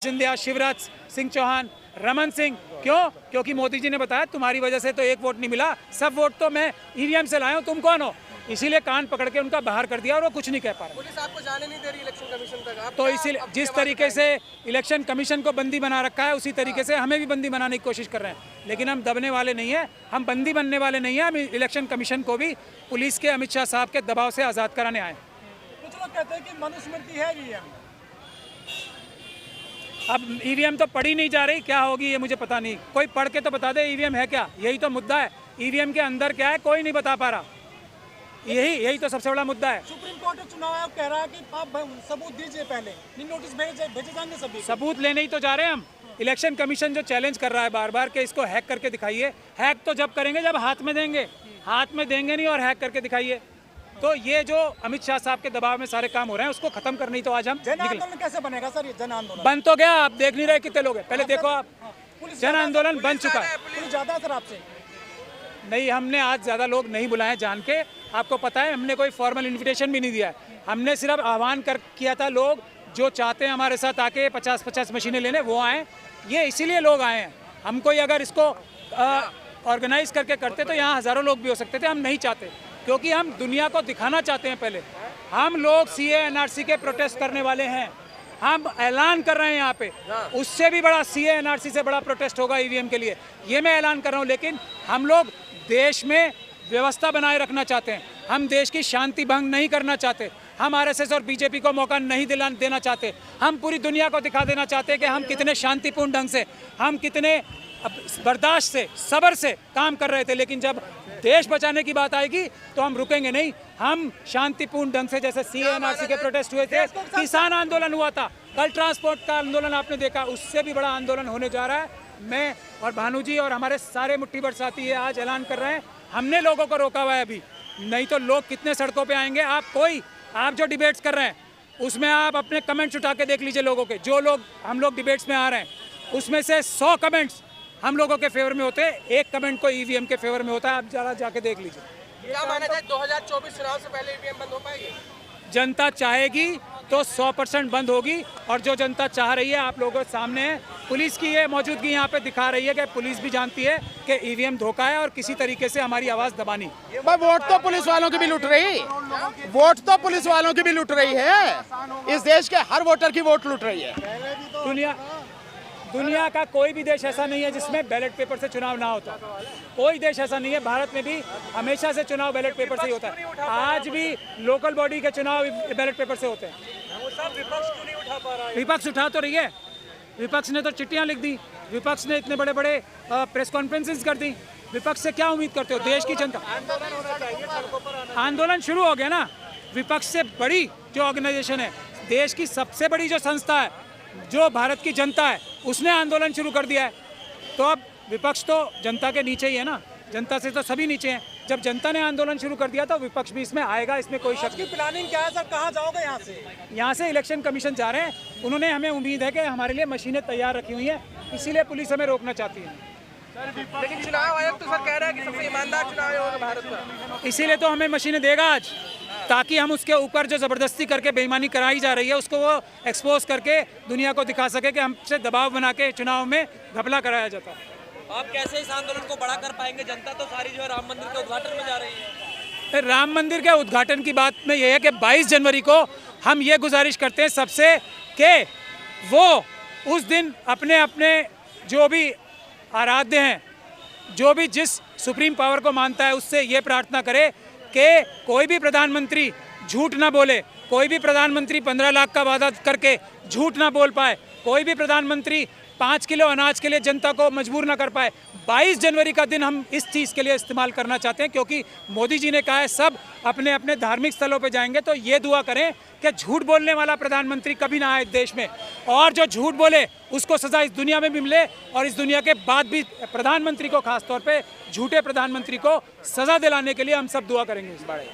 सिंधिया, शिवराज सिंह चौहान, रमन सिंह। क्यों? क्योंकि मोदी जी ने बताया तुम्हारी वजह से तो एक वोट नहीं मिला, सब वोट तो मैं ईवीएम से लाया हूँ, तुम कौन हो? इसीलिए कान पकड़ के उनका बाहर कर दिया और वो कुछ नहीं कह पा रहा। पुलिस आपको जाने नहीं दे रही इलेक्शन कमीशन तक। तो इसीलिए जिस तरीके से इलेक्शन कमीशन को बंदी बना रखा है उसी तरीके से हमें भी बंदी बनाने की कोशिश कर रहे हैं, लेकिन हम दबने वाले नहीं हैं, हम बंदी बनने वाले नहीं हैं। हम इलेक्शन कमीशन को भी पुलिस के अमित शाह साहब के दबाव से आज़ाद कराने आए। कुछ लोग कहते हैं कि मनुस्मृति है ईवीएम। अब ईवीएम तो पढ़ी नहीं जा रही, क्या होगी ये मुझे पता नहीं। कोई पढ़ के तो बता दे ईवीएम है क्या, यही तो मुद्दा है। ईवीएम के अंदर क्या है कोई नहीं बता पा रहा, यही तो सबसे बड़ा मुद्दा है। सुप्रीम कोर्ट चुनाव आयोग कह रहा है कि आप सबूत दीजिए, पहले नोटिस भेजे जाएंगे सभी। सबूत लेने ही तो जा रहे हैं हम। इलेक्शन कमीशन जो चैलेंज कर रहा है बार बार कि इसको हैक करके दिखाइए, हैक तो जब करेंगे जब हाथ में देंगे, हाथ में देंगे नहीं और हैक करके दिखाइए। तो ये जो अमित शाह साहब के दबाव में सारे काम हो रहे हैं उसको खत्म करनी तो आज हम जन आंदोलन कैसे बनेगा सर? ये जन आंदोलन बन तो गया, आप देख नहीं रहे कितने लोग हैं। पहले देखो आप, जन आंदोलन बन चुका है। पुलिस ज्यादा है सर आपसे? नहीं, हमने आज ज़्यादा लोग नहीं बुलाए जान के, आपको पता है हमने कोई फॉर्मल इन्विटेशन भी नहीं दिया है। हमने सिर्फ आह्वान किया था, लोग जो चाहते हैं हमारे साथ आके 50-50 मशीनें लेने वो आएँ। ये इसीलिए लोग आए हैं। हम कोई अगर इसको ऑर्गेनाइज करके करते तो यहाँ हज़ारों लोग भी हो सकते थे, हम नहीं चाहते, क्योंकि हम दुनिया को दिखाना चाहते हैं। पहले हम लोग सीए एनआरसी के प्रोटेस्ट करने वाले हैं, हम ऐलान कर रहे हैं यहाँ पे। उससे भी बड़ा सीए एनआरसी से बड़ा प्रोटेस्ट होगा ईवीएम के लिए, ये मैं ऐलान कर रहा हूँ। लेकिन हम लोग देश में व्यवस्था बनाए रखना चाहते हैं, हम देश की शांति भंग नहीं करना चाहते, हम आरएसएस और बीजेपी को मौका नहीं देना चाहते। हम पूरी दुनिया को दिखा देना चाहते हैं कि हम कितने शांतिपूर्ण ढंग से, हम कितने बर्दाश्त से, सब्र से काम कर रहे थे। लेकिन जब देश बचाने की बात आएगी तो हम रुकेंगे नहीं। हम शांतिपूर्ण ढंग से, जैसे सीएनआरसी के प्रोटेस्ट हुए थे, किसान आंदोलन हुआ था, कल ट्रांसपोर्ट का आंदोलन आपने देखा, उससे भी बड़ा आंदोलन होने जा रहा है। मैं और भानु जी और हमारे सारे मुट्ठी भर साथी ये आज ऐलान कर रहे हैं। हमने लोगों को रोका हुआ है अभी, नहीं तो लोग कितने सड़कों पे आएंगे। आप जो डिबेट्स कर रहे हैं उसमें आप अपने कमेंट्स उठा के देख लीजिए लोगों के, जो लोग हम लोग डिबेट्स में आ रहे हैं उसमें से 100 कमेंट्स हम लोगों के फेवर में होते हैं, एक कमेंट को ईवीएम के फेवर में होता है। आप जरा जाके देख लीजिए। क्या माना जाए 2024 चुनाव से पहले ईवीएम बंद हो पाएगी? जनता चाहेगी तो 100% बंद होगी, और जो जनता चाह रही है आप लोगों के सामने है। पुलिस की ये मौजूदगी यहाँ पे दिखा रही है कि पुलिस भी जानती है कि ईवीएम धोखा है और किसी तरीके से हमारी आवाज़ दबानी। वोट तो पुलिस वालों की भी लूट रही, वोट तो पुलिस वालों की भी लूट रही है। इस देश के हर वोटर की वोट लूट रही है। दुनिया का कोई भी देश ऐसा नहीं है जिसमें बैलेट पेपर से चुनाव ना होता, कोई देश ऐसा नहीं है। भारत में भी हमेशा से चुनाव बैलेट पेपर से ही होता है, आज भी लोकल बॉडी के चुनाव बैलेट पेपर से होते हैं। विपक्ष क्यों नहीं उठा पा रहा है? विपक्ष उठा तो रही है, विपक्ष ने तो चिट्ठियां लिख दी, विपक्ष ने इतने बड़े बड़े प्रेस कॉन्फ्रेंसेस कर दी। विपक्ष से क्या उम्मीद करते हो? देश की जनता, आंदोलन शुरू हो गया ना। विपक्ष से बड़ी जो ऑर्गेनाइजेशन है, देश की सबसे बड़ी जो संस्था है, जो भारत की जनता है, उसने आंदोलन शुरू कर दिया है। तो अब विपक्ष तो जनता के नीचे ही है ना, जनता से तो सभी नीचे हैं। जब जनता ने आंदोलन शुरू कर दिया तो विपक्ष भी इसमें आएगा, इसमें कोई शक नहीं। प्लानिंग क्या है सर? कहाँ जाओगे यहाँ से? यहाँ से इलेक्शन कमीशन जा रहे हैं। उन्होंने हमें उम्मीद है कि हमारे लिए मशीनें तैयार रखी हुई हैं, इसीलिए पुलिस हमें रोकना चाहती है। लेकिन चुनाव आयोग तो सर कह रहा है कि सबसे ईमानदार चुनाव आयोग है भारत का, इसीलिए तो हमें मशीनें देगा आज, ताकि हम उसके ऊपर जो ज़बरदस्ती करके बेईमानी कराई जा रही है उसको वो एक्सपोज करके दुनिया को दिखा सके कि हमसे दबाव बना के चुनाव में घपला कराया जाता है। आप कैसे इस आंदोलन को बड़ा कर पाएंगे? जनता तो सारी जो है राम मंदिर के उद्घाटन में जा रही है। राम मंदिर के उद्घाटन की बात में यह है कि 22 जनवरी को हम ये गुजारिश करते हैं सबसे कि वो उस दिन अपने अपने जो भी आराध्य हैं, जो भी जिस सुप्रीम पावर को मानता है, उससे ये प्रार्थना करे कि कोई भी प्रधानमंत्री झूठ ना बोले, कोई भी प्रधानमंत्री 15 लाख का वादा करके झूठ ना बोल पाए, कोई भी प्रधानमंत्री 5 किलो अनाज के लिए जनता को मजबूर ना कर पाए। 22 जनवरी का दिन हम इस चीज़ के लिए इस्तेमाल करना चाहते हैं, क्योंकि मोदी जी ने कहा है सब अपने अपने धार्मिक स्थलों पे जाएंगे। तो ये दुआ करें कि झूठ बोलने वाला प्रधानमंत्री कभी ना आए देश में, और जो झूठ बोले उसको सज़ा इस दुनिया में भी मिले, और इस दुनिया के बाद भी प्रधानमंत्री को, खासतौर पर झूठे प्रधानमंत्री को सज़ा दिलाने के लिए हम सब दुआ करेंगे इस बारे।